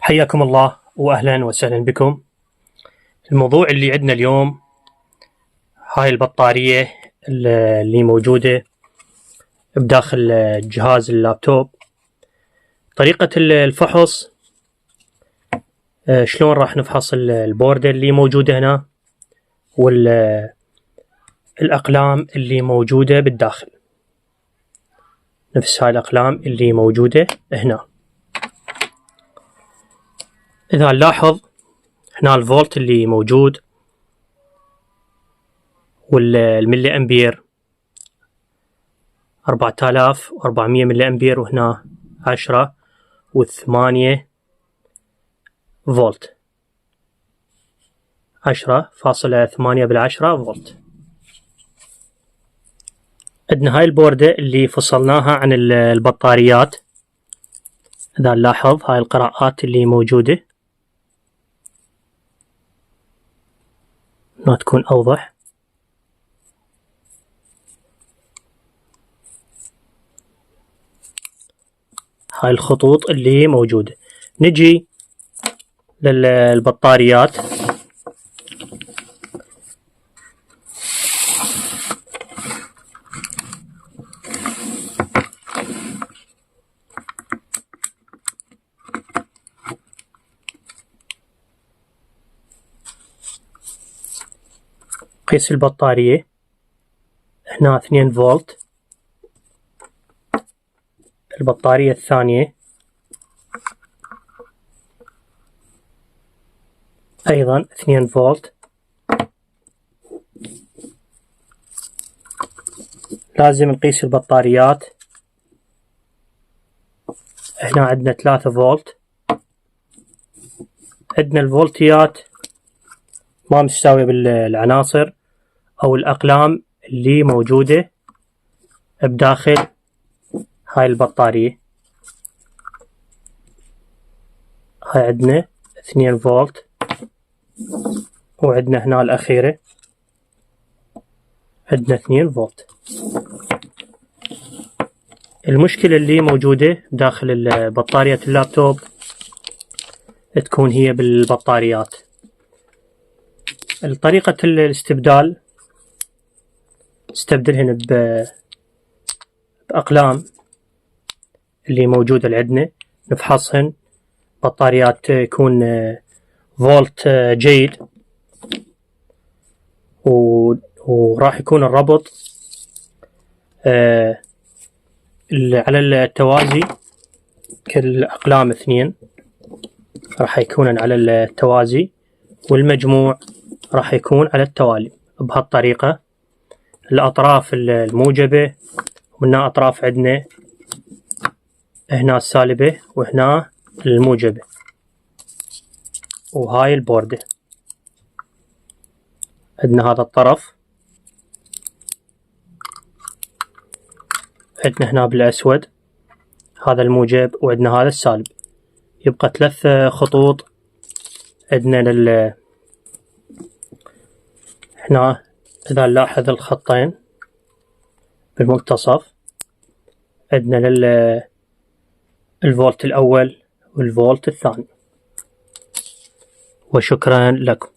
حياكم الله وأهلا وسهلا بكم. الموضوع اللي عندنا اليوم هاي البطارية اللي موجودة بداخل جهاز اللابتوب. طريقة الفحص، شلون راح نفحص البوردة اللي موجودة هنا والأقلام اللي موجودة بالداخل، نفس هاي الأقلام اللي موجودة هنا. إذا نلاحظ هنا الفولت اللي موجود والملي أمبير 4400 ملي أمبير، وهنا 10.8 فولت، 10.8 فولت. عندنا هاي البوردة اللي فصلناها عن البطاريات. إذا نلاحظ هاي القراءات اللي موجودة ما تكون أوضح. هاي الخطوط اللي موجودة. نجي للبطاريات. قيس البطارية هنا 2 فولت. البطارية الثانية أيضا 2 فولت. لازم نقيس البطاريات. هنا عندنا 3 فولت. عندنا الفولتيات ما مستوية بالعناصر أو الأقلام اللي موجودة بداخل هاي البطارية. هاي عندنا 2 فولت، وعندنا هنا الأخيرة عندنا 2 فولت. المشكلة اللي موجودة داخل بطارية اللابتوب تكون هي بالبطاريات. طريقة الاستبدال، استبدلهن بأقلام اللي موجودة اللي عندنا، نفحصهن. بطاريات يكون فولت جيد، وراح يكون الربط على التوازي. كل أقلام 2 راح يكونن على التوازي، والمجموع راح يكون على التوالي. بهالطريقة الأطراف الموجبة، وهنا أطراف عندنا هنا السالبة وهنا الموجبة. وهاي البوردة عندنا هذا الطرف، عندنا هنا بالأسود هذا الموجب، وعندنا هذا السالب. يبقى 3 خطوط عندنا هنا. إذا نلاحظ الخطين بالمنتصف عندنا الفولت الأول والفولت الثاني. وشكرا لكم.